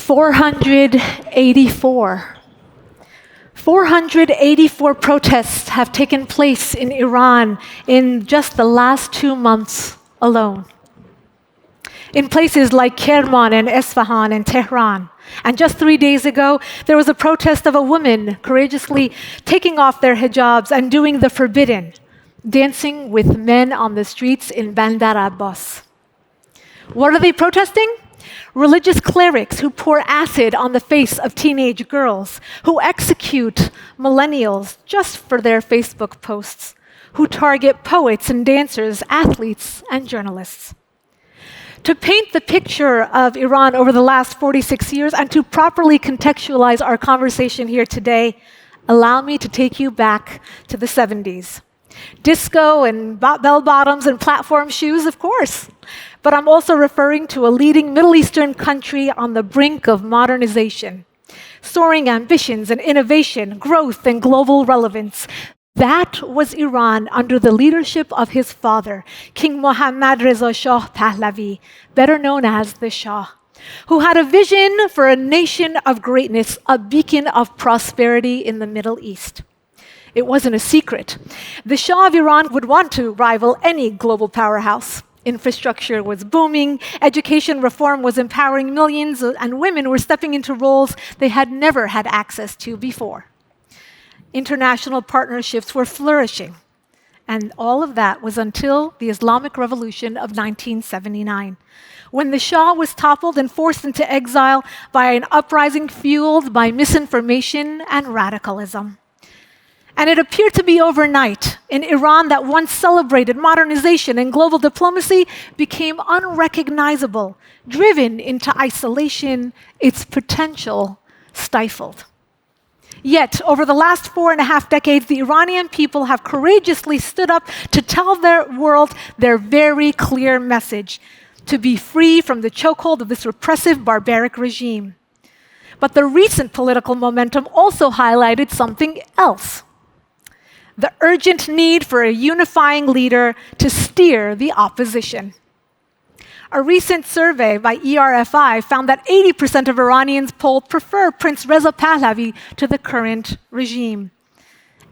484. 484 protests have taken place in Iran in just the last 2 months alone. In places like Kerman and Esfahan and Tehran. And just 3 days ago, there was a protest of a woman courageously taking off their hijabs and doing the forbidden, dancing with men on the streets in Bandar Abbas. What are they protesting? Religious clerics who pour acid on the face of teenage girls, who execute millennials just for their Facebook posts, who target poets and dancers, athletes, and journalists. To paint the picture of Iran over the last 46 years and to properly contextualize our conversation here today, allow me to take you back to the 70s. Disco and bell-bottoms and platform shoes, of course. But I'm also referring to a leading Middle Eastern country on the brink of modernization. Soaring ambitions and innovation, growth and global relevance. That was Iran under the leadership of his father, King Mohammad Reza Pahlavi, better known as the Shah, who had a vision for a nation of greatness, a beacon of prosperity in the Middle East. It wasn't a secret. The Shah of Iran would want to rival any global powerhouse. Infrastructure was booming, education reform was empowering millions, and women were stepping into roles they had never had access to before. International partnerships were flourishing. And all of that was until the Islamic Revolution of 1979, when the Shah was toppled and forced into exile by an uprising fueled by misinformation and radicalism. And it appeared to be overnight. In Iran, that once celebrated modernization and global diplomacy became unrecognizable, driven into isolation, its potential stifled. Yet, over the last 4.5 decades, the Iranian people have courageously stood up to tell their world their very clear message: to be free from the chokehold of this repressive, barbaric regime. But the recent political momentum also highlighted something else: the urgent need for a unifying leader to steer the opposition. A recent survey by ERFI found that 80% of Iranians polled prefer Prince Reza Pahlavi to the current regime.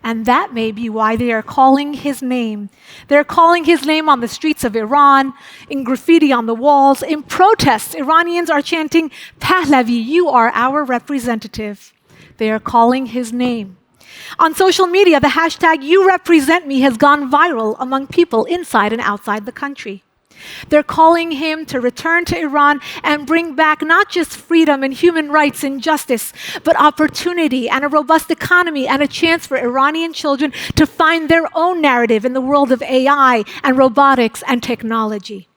And that may be why they are calling his name. They're calling his name on the streets of Iran, in graffiti on the walls. In protests, Iranians are chanting, "Pahlavi, you are our representative." They are calling his name. On social media, the hashtag #YouRepresentMe has gone viral among people inside and outside the country. They're calling him to return to Iran and bring back not just freedom and human rights and justice, but opportunity and a robust economy and a chance for Iranian children to find their own narrative in the world of AI and robotics and technology.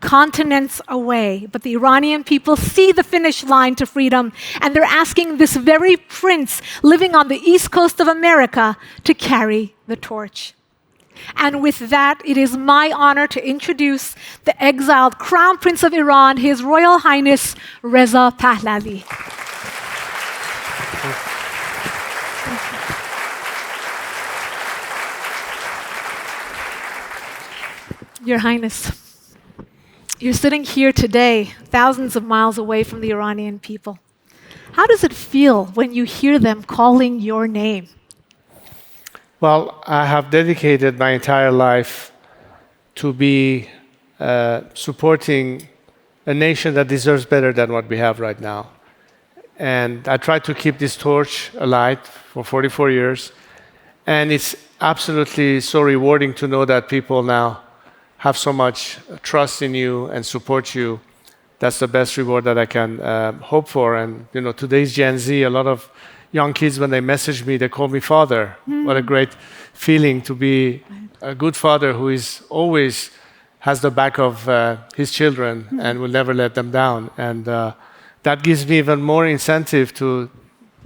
Continents away, but the Iranian people see the finish line to freedom, and they're asking this very prince living on the east coast of America to carry the torch. And with that, it is my honor to introduce the exiled Crown Prince of Iran, His Royal Highness Reza Pahlavi. Your Highness, you're sitting here today, thousands of miles away from the Iranian people. How does it feel when you hear them calling your name? Well, I have dedicated my entire life to be supporting a nation that deserves better than what we have right now. And I tried to keep this torch alight for 44 years. And it's absolutely so rewarding to know that people now have so much trust in you and support you. That's the best reward that I can hope for. And today's Gen Z, a lot of young kids, when they message me, they call me father. What a great feeling to be a good father who is always has the back of his children and will never let them down. And that gives me even more incentive to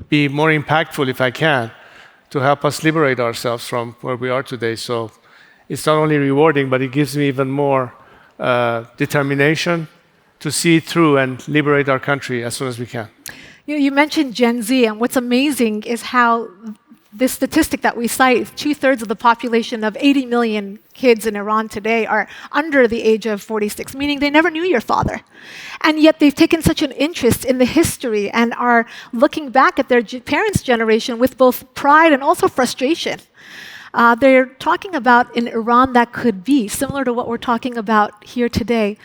be more impactful if I can, to help us liberate ourselves from where we are today. So it's not only rewarding, but it gives me even more determination to see it through and liberate our country as soon as we can. You mentioned Gen Z, and what's amazing is how this statistic that we cite, 2/3 of the population of 80 million kids in Iran today are under the age of 46, meaning they never knew your father. And yet they've taken such an interest in the history and are looking back at their parents' generation with both pride and also frustration. They're talking about an Iran that could be, similar to what we're talking about here today.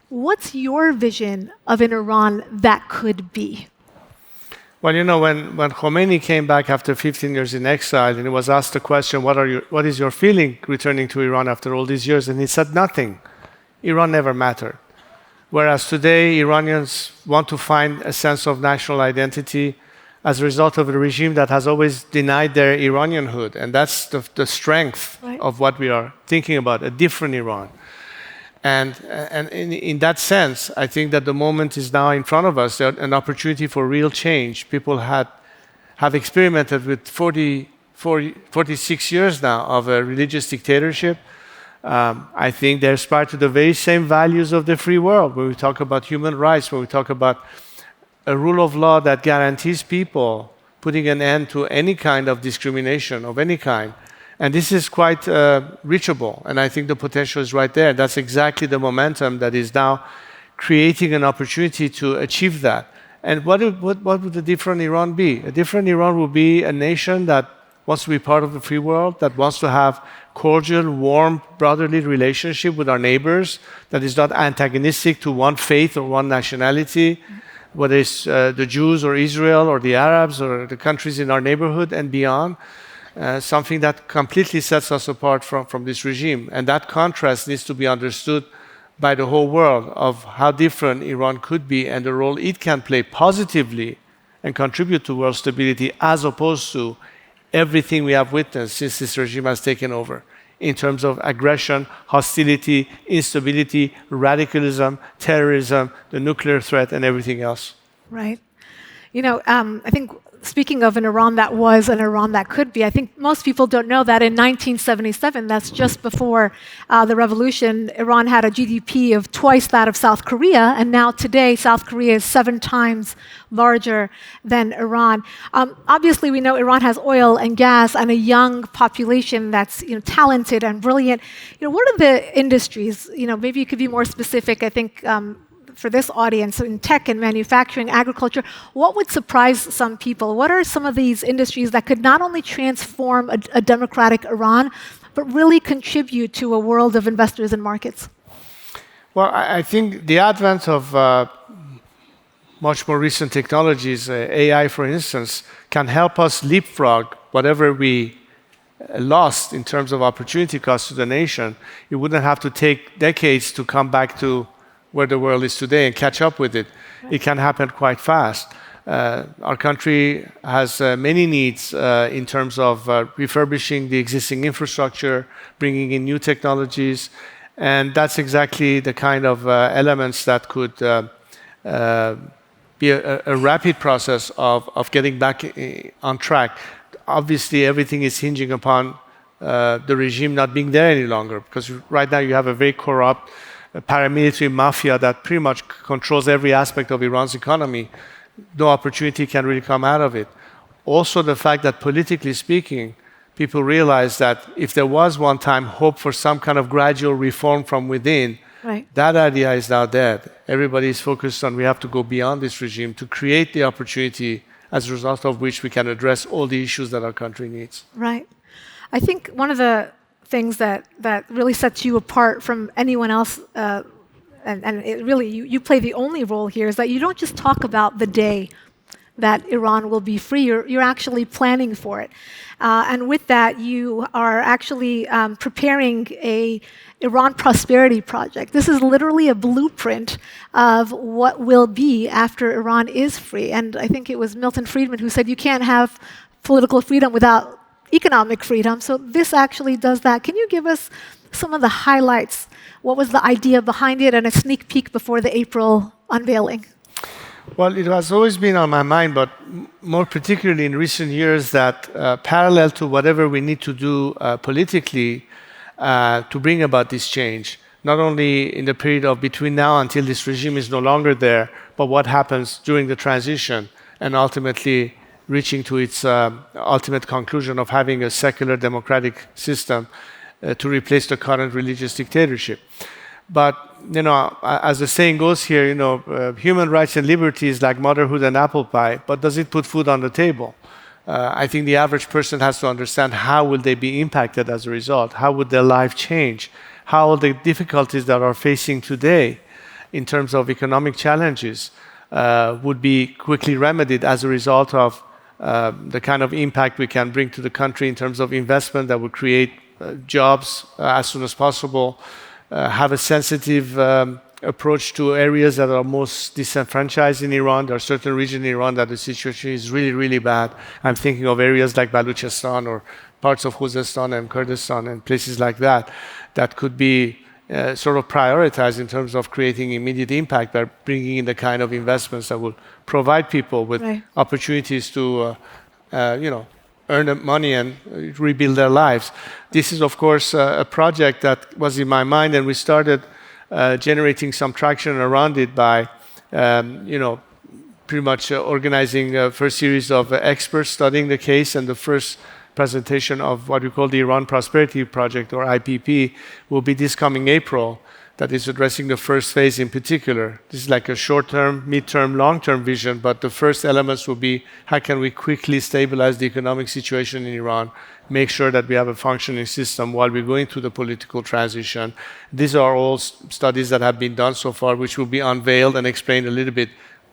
What's your vision of an Iran that could be? Well, when Khomeini came back after 15 years in exile, and he was asked the question, what is your feeling returning to Iran after all these years? And he said, nothing. Iran never mattered. Whereas today, Iranians want to find a sense of national identity as a result of a regime that has always denied their Iranianhood. And that's the strength of what we are thinking about, a different Iran. And in that sense, I think that the moment is now in front of us, an opportunity for real change. People have experimented with 46 years now of a religious dictatorship. I think they aspire to the very same values of the free world. When we talk about human rights, when we talk about a rule of law that guarantees people putting an end to any kind of discrimination of any kind. And this is quite reachable, and I think the potential is right there. That's exactly the momentum that is now creating an opportunity to achieve that. And what would a different Iran be? A different Iran would be a nation that wants to be part of the free world, that wants to have cordial, warm, brotherly relationship with our neighbors, that is not antagonistic to one faith or one nationality, whether it's the Jews or Israel or the Arabs or the countries in our neighborhood and beyond. Something that completely sets us apart from this regime. And that contrast needs to be understood by the whole world of how different Iran could be and the role it can play positively and contribute to world stability as opposed to everything we have witnessed since this regime has taken over in terms of aggression, hostility, instability, radicalism, terrorism, the nuclear threat, and everything else. Right. I think speaking of an Iran that was an Iran that could be, I think most people don't know that in 1977, that's just before the revolution, Iran had a GDP of twice that of South Korea, and now today South Korea is 7 times larger than Iran. Obviously, we know Iran has oil and gas and a young population that's talented and brilliant. What are the industries? Maybe you could be more specific. I think. For this audience, in tech and manufacturing, agriculture, what would surprise some people? What are some of these industries that could not only transform a democratic Iran, but really contribute to a world of investors and markets? Well, I think the advent of much more recent technologies, AI for instance, can help us leapfrog whatever we lost in terms of opportunity cost to the nation. You wouldn't have to take decades to come back to where the world is today and catch up with it. It can happen quite fast. Our country has many needs in terms of refurbishing the existing infrastructure, bringing in new technologies, and that's exactly the kind of elements that could be a rapid process of getting back on track. Obviously, everything is hinging upon the regime not being there any longer, because right now you have a very corrupt paramilitary mafia that pretty much controls every aspect of Iran's economy. No opportunity can really come out of it. Also, the fact that politically speaking, people realize that if there was one time hope for some kind of gradual reform from within, that idea is now dead. Everybody is focused on we have to go beyond this regime to create the opportunity as a result of which we can address all the issues that our country needs. Right. I think one of the things that really sets you apart from anyone else, and it really, you play the only role here, is that you don't just talk about the day that Iran will be free, you're actually planning for it. And with that, you are actually preparing a Iran Prosperity Project. This is literally a blueprint of what will be after Iran is free. And I think it was Milton Friedman who said you can't have political freedom without economic freedom. So this actually does that. Can you give us some of the highlights? What was the idea behind it and a sneak peek before the April unveiling? Well, it has always been on my mind, but more particularly in recent years, that parallel to whatever we need to do politically to bring about this change, not only in the period of between now until this regime is no longer there, but what happens during the transition and ultimately reaching to its ultimate conclusion of having a secular democratic system to replace the current religious dictatorship. But as the saying goes here, human rights and liberty is like motherhood and apple pie, but does it put food on the table? I think the average person has to understand how will they be impacted as a result? How would their life change? How will the difficulties that are facing today in terms of economic challenges would be quickly remedied as a result of the kind of impact we can bring to the country in terms of investment that would create jobs as soon as possible, have a sensitive approach to areas that are most disenfranchised in Iran. There are certain regions in Iran that the situation is really, really bad. I'm thinking of areas like Baluchistan or parts of Khuzestan and Kurdistan and places like that that could be sort of prioritized in terms of creating immediate impact by bringing in the kind of investments that will provide people with opportunities to, earn money and rebuild their lives. This is, of course, a project that was in my mind, and we started generating some traction around it by, pretty much organizing a first series of experts studying the case, and the first presentation of what we call the Iran Prosperity Project, or IPP, will be this coming April, that is addressing the first phase in particular. This is like a short-term, mid-term, long-term vision, but the first elements will be how can we quickly stabilize the economic situation in Iran, make sure that we have a functioning system while we're going through the political transition. These are all studies that have been done so far, which will be unveiled and explained a little bit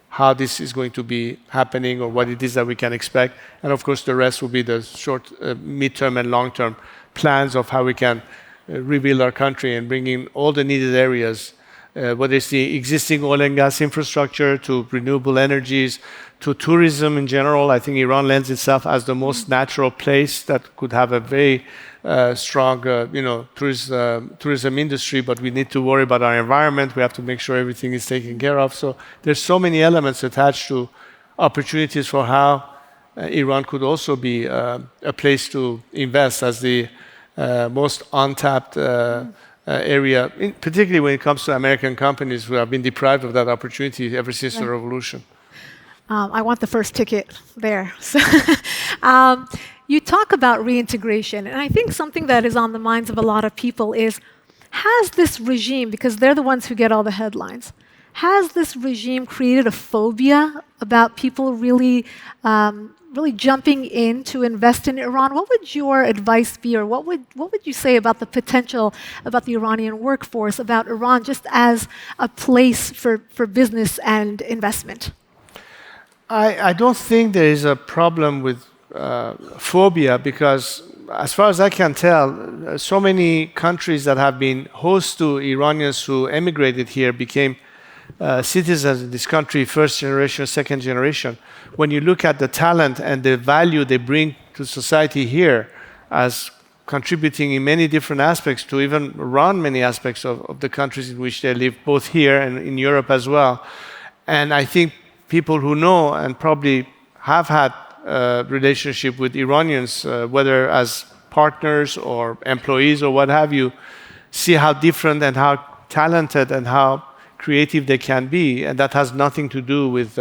how this is going to be happening or what it is that we can expect. And of course, the rest will be the short, mid-term and long-term plans of how we can rebuild our country and bring in all the needed areas, whether it's the existing oil and gas infrastructure to renewable energies, to tourism in general. I think Iran lends itself as the most natural place that could have a very strong, tourism industry, but we need to worry about our environment. We have to make sure everything is taken care of. So there's so many elements attached to opportunities for how Iran could also be a place to invest as the most untapped area, particularly when it comes to American companies who have been deprived of that opportunity ever since the revolution. I want the first ticket there. So, you talk about reintegration, and I think something that is on the minds of a lot of people is, has this regime, because they're the ones who get all the headlines, has this regime created a phobia about people really jumping in to invest in Iran? What would your advice be, or what would you say about the potential, about the Iranian workforce, about Iran just as a place for business and investment? I don't think there is a problem with phobia, because as far as I can tell, so many countries that have been host to Iranians who emigrated here became citizens in this country, first generation, second generation. When you look at the talent and the value they bring to society here as contributing in many different aspects to even run many aspects of the countries in which they live, both here and in Europe as well. And I think people who know and probably have had a relationship with Iranians, whether as partners or employees or what have you, see how different and how talented and how creative they can be, and that has nothing to do with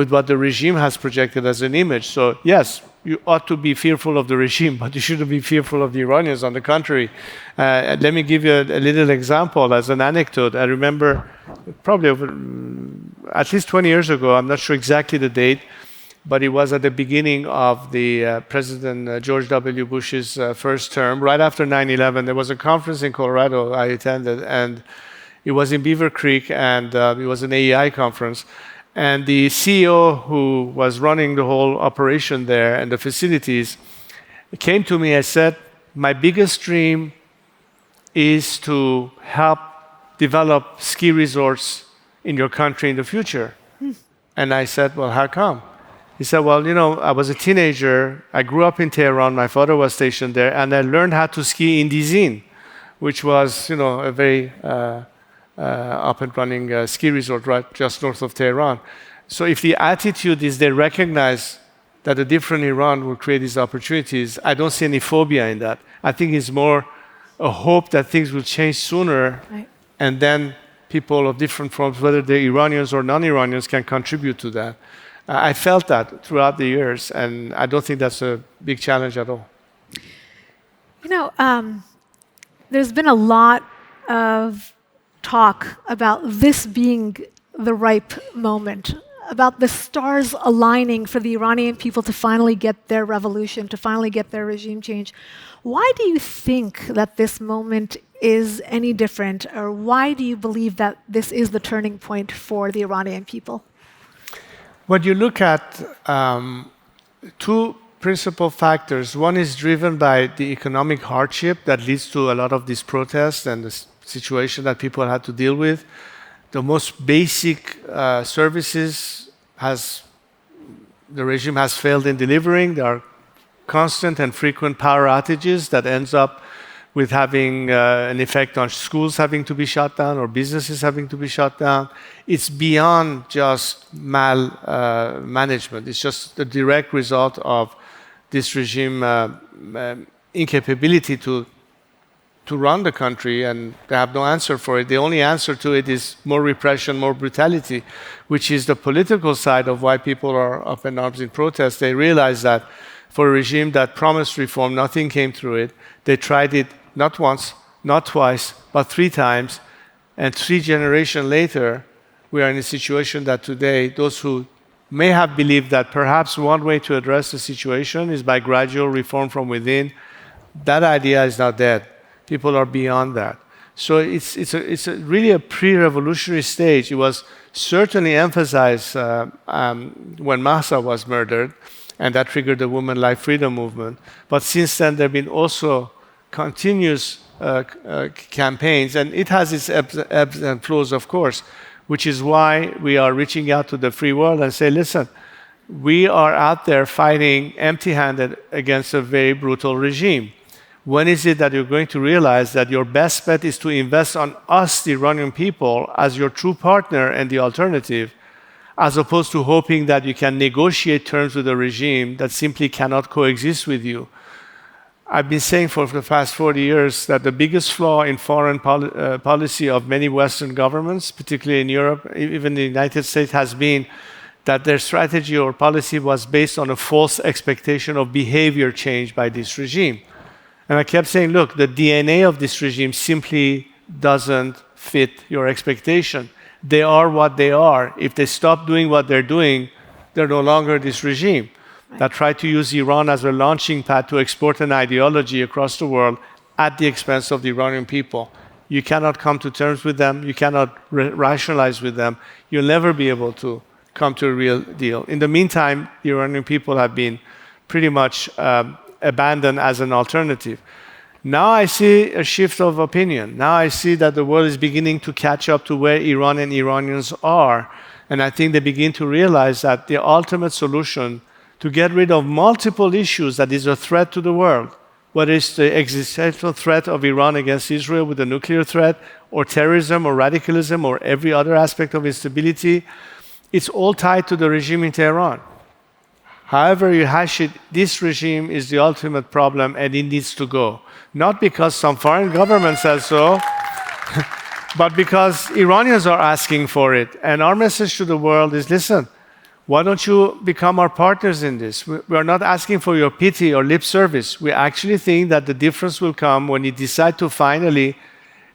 what the regime has projected as an image. So yes, you ought to be fearful of the regime, but you shouldn't be fearful of the Iranians. On the contrary, let me give you a little example as an anecdote. I remember probably at least 20 years ago, I'm not sure exactly the date, but it was at the beginning of the President George W. Bush's first term, right after 9/11. There was a conference in Colorado I attended, and it was in Beaver Creek, and it was an AEI conference. And the CEO who was running the whole operation there and the facilities came to me and said, my biggest dream is to help develop ski resorts in your country in the future. And I said, well, how come? He said, well, I was a teenager. I grew up in Tehran. My father was stationed there. And I learned how to ski in Dizin, which was, a very up and running ski resort right just north of Tehran. So if the attitude is they recognize that a different Iran will create these opportunities, I don't see any phobia in that. I think it's more a hope that things will change sooner, right, and then people of different forms, whether they're Iranians or non-Iranians, can contribute to that. I felt that throughout the years, and I don't think that's a big challenge at all. You know, there's been a lot of talk about this being the ripe moment, about the stars aligning for the Iranian people to finally get their revolution, to finally get their regime change. Why do you think that this moment is any different, or why do you believe that this is the turning point for the Iranian people? When you look at two principal factors, one is driven by the economic hardship that leads to a lot of these protests and the situation that people had to deal with. The most basic services the regime has failed in delivering. There are constant and frequent power outages that ends up with having an effect on schools having to be shut down or businesses having to be shut down. It's beyond just management. It's just the direct result of this regime incapability to run the country, and they have no answer for it. The only answer to it is more repression, more brutality, which is the political side of why people are up in arms in protest. They realize that for a regime that promised reform, nothing came through it. They tried it not once, not twice, but 3 times. And 3 generations later, we are in a situation that today, those who may have believed that perhaps one way to address the situation is by gradual reform from within, that idea is now dead. People are beyond that. So it's really a pre-revolutionary stage. It was certainly emphasized when Mahsa was murdered, and that triggered the Women Life Freedom movement. But since then, there have been also continuous campaigns, and it has its ebbs and flows, of course, which is why we are reaching out to the free world and say, listen, we are out there fighting empty-handed against a very brutal regime. When is it that you're going to realize that your best bet is to invest on us, the Iranian people, as your true partner and the alternative, as opposed to hoping that you can negotiate terms with a regime that simply cannot coexist with you? I've been saying for the past 40 years that the biggest flaw in foreign policy of many Western governments, particularly in Europe, even the United States, has been that their strategy or policy was based on a false expectation of behavior change by this regime. And I kept saying, look, the DNA of this regime simply doesn't fit your expectation. They are what they are. If they stop doing what they're doing, they're no longer this regime that tried to use Iran as a launching pad to export an ideology across the world at the expense of the Iranian people. You cannot come to terms with them. You cannot rationalize with them. You'll never be able to come to a real deal. In the meantime, the Iranian people have been pretty much abandoned as an alternative. Now I see a shift of opinion. Now I see that the world is beginning to catch up to where Iran and Iranians are. And I think they begin to realize that the ultimate solution to get rid of multiple issues that is a threat to the world, whether it's the existential threat of Iran against Israel with a nuclear threat, or terrorism, or radicalism, or every other aspect of instability, it's all tied to the regime in Tehran. However you hash it, this regime is the ultimate problem and it needs to go. Not because some foreign government says so, but because Iranians are asking for it. And our message to the world is, listen, why don't you become our partners in this? We are not asking for your pity or lip service. We actually think that the difference will come when you decide to finally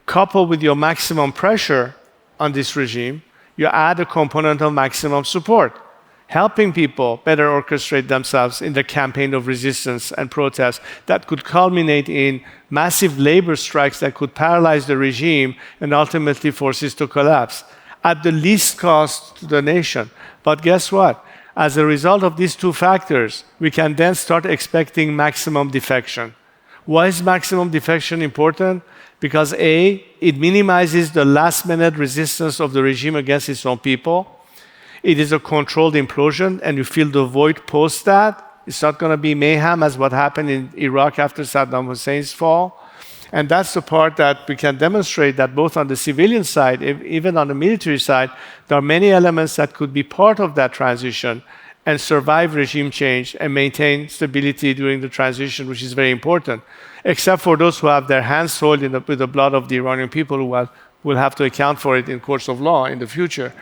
couple with your maximum pressure on this regime, you add a component of maximum support, helping people better orchestrate themselves in the campaign of resistance and protest that could culminate in massive labor strikes that could paralyze the regime and ultimately force it to collapse at the least cost to the nation. But guess what? As a result of these two factors, we can then start expecting maximum defection. Why is maximum defection important? Because A, it minimizes the last-minute resistance of the regime against its own people. It is a controlled implosion, and you feel the void post that. It's not going to be mayhem as what happened in Iraq after Saddam Hussein's fall. And that's the part that we can demonstrate that both on the civilian side, even on the military side, there are many elements that could be part of that transition and survive regime change and maintain stability during the transition, which is very important, except for those who have their hands soiled with the blood of the Iranian people who will have to account for it in courts of law in the future.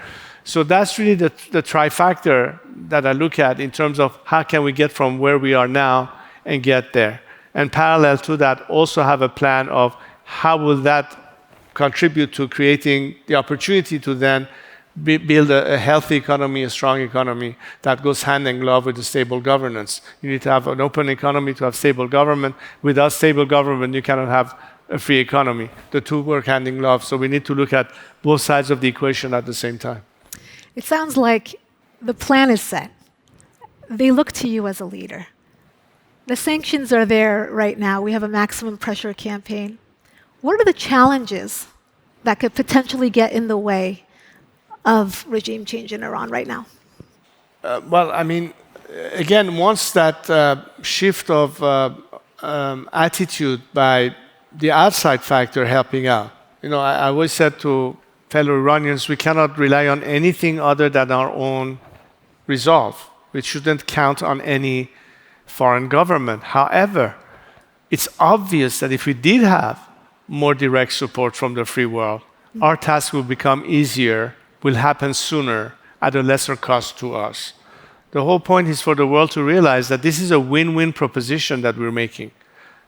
So that's really the trifactor that I look at in terms of how can we get from where we are now and get there. And parallel to that, also have a plan of how will that contribute to creating the opportunity to then build a healthy economy, a strong economy that goes hand in glove with a stable governance. You need to have an open economy to have stable government. Without stable government, you cannot have a free economy. The two work hand in glove. So we need to look at both sides of the equation at the same time. It sounds like the plan is set. They look to you as a leader. The sanctions are there right now. We have a maximum pressure campaign. What are the challenges that could potentially get in the way of regime change in Iran right now? Well, I mean, again, once that shift of attitude by the outside factor helping out, I always said to fellow Iranians, we cannot rely on anything other than our own resolve. We shouldn't count on any foreign government. However, it's obvious that if we did have more direct support from the free world, our task will become easier, will happen sooner, at a lesser cost to us. The whole point is for the world to realize that this is a win-win proposition that we're making,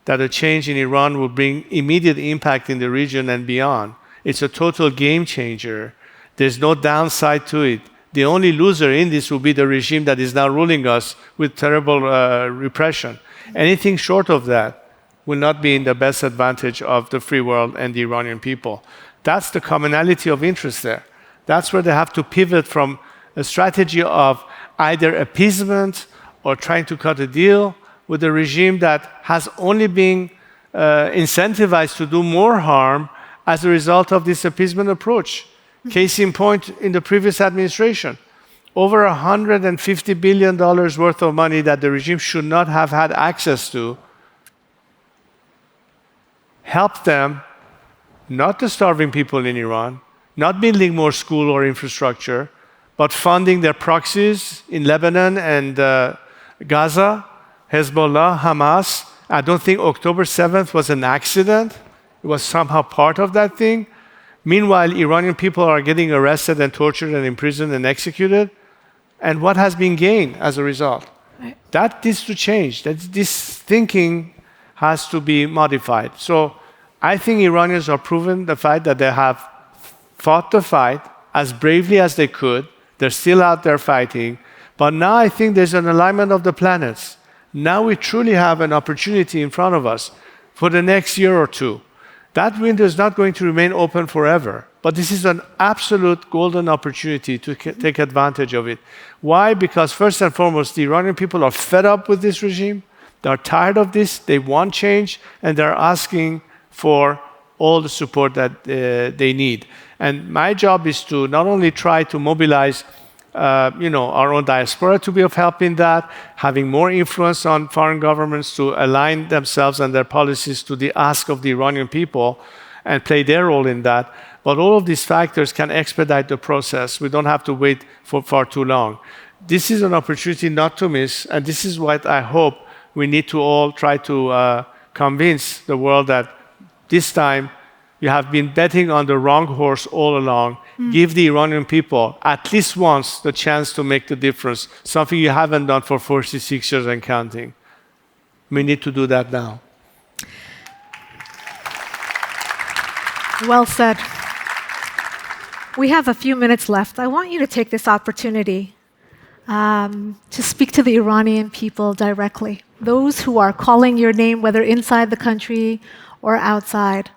that a change in Iran will bring immediate impact in the region and beyond. It's a total game changer. There's no downside to it. The only loser in this will be the regime that is now ruling us with terrible repression. Anything short of that will not be in the best advantage of the free world and the Iranian people. That's the commonality of interest there. That's where they have to pivot from a strategy of either appeasement or trying to cut a deal with a regime that has only been incentivized to do more harm as a result of this appeasement approach. Case in point, in the previous administration, over $150 billion worth of money that the regime should not have had access to helped them, not the starving people in Iran, not building more school or infrastructure, but funding their proxies in Lebanon and Gaza, Hezbollah, Hamas. I don't think October 7th was an accident. It was somehow part of that thing. Meanwhile, Iranian people are getting arrested and tortured and imprisoned and executed. And what has been gained as a result? Right. That needs to change. This thinking has to be modified. So I think Iranians are proven the fact that they have fought the fight as bravely as they could. They're still out there fighting. But now I think there's an alignment of the planets. Now we truly have an opportunity in front of us for the next year or two. That window is not going to remain open forever. But this is an absolute golden opportunity to take advantage of it. Why? Because first and foremost, the Iranian people are fed up with this regime. They're tired of this. They want change. And they're asking for all the support that they need. And my job is to not only try to mobilize our own diaspora to be of help in that, having more influence on foreign governments to align themselves and their policies to the ask of the Iranian people and play their role in that. But all of these factors can expedite the process. We don't have to wait for far too long. This is an opportunity not to miss, and this is what I hope we need to all try to convince the world that this time you have been betting on the wrong horse all along. Give the Iranian people at least once the chance to make the difference, something you haven't done for 46 years and counting. We need to do that now. Well said. We have a few minutes left. I want you to take this opportunity to speak to the Iranian people directly, those who are calling your name, whether inside the country or outside.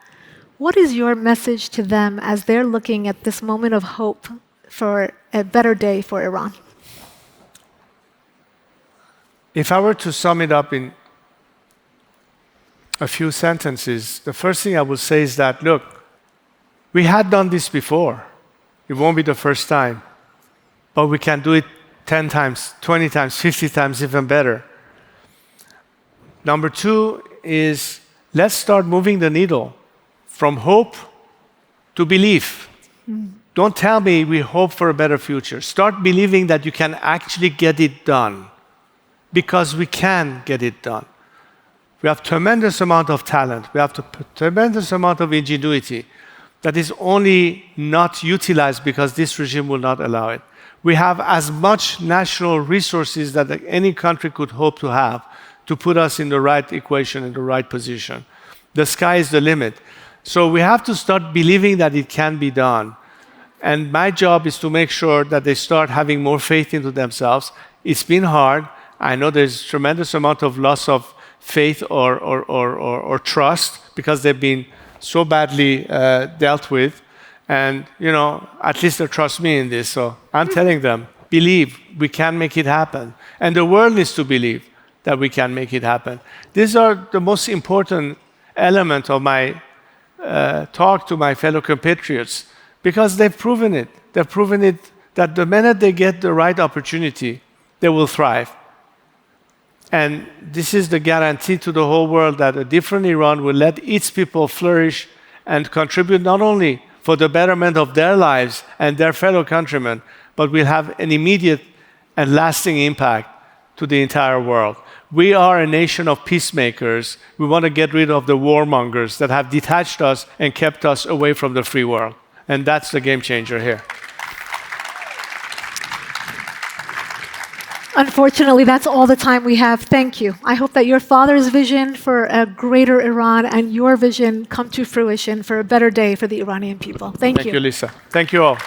What is your message to them as they're looking at this moment of hope for a better day for Iran? If I were to sum it up in a few sentences, the first thing I would say is that, look, we had done this before. It won't be the first time. But we can do it 10 times, 20 times, 50 times, even better. Number two is, let's start moving the needle from hope to belief. Don't tell me we hope for a better future. Start believing that you can actually get it done, because we can get it done. We have tremendous amount of talent. We have tremendous amount of ingenuity. that is only not utilized because this regime will not allow it. We have as much national resources that any country could hope to have to put us in the right equation, in the right position. The sky is the limit. So we have to start believing that it can be done. And my job is to make sure that they start having more faith into themselves. It's been hard. I know there's tremendous amount of loss of faith or trust because they've been so badly dealt with. And, at least they trust me in this. So I'm telling them, believe we can make it happen. And the world needs to believe that we can make it happen. These are the most important element of my talk to my fellow compatriots because they've proven it. They've proven it that the minute they get the right opportunity, they will thrive. And this is the guarantee to the whole world that a different Iran will let its people flourish and contribute not only for the betterment of their lives and their fellow countrymen, but will have an immediate and lasting impact to the entire world. We are a nation of peacemakers. We want to get rid of the warmongers that have detached us and kept us away from the free world. And that's the game changer here. Unfortunately, that's all the time we have. Thank you. I hope that your father's vision for a greater Iran and your vision come to fruition for a better day for the Iranian people. Thank you. Thank you, Lisa. Thank you all.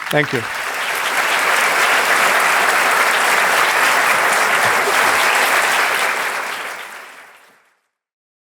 Thank you.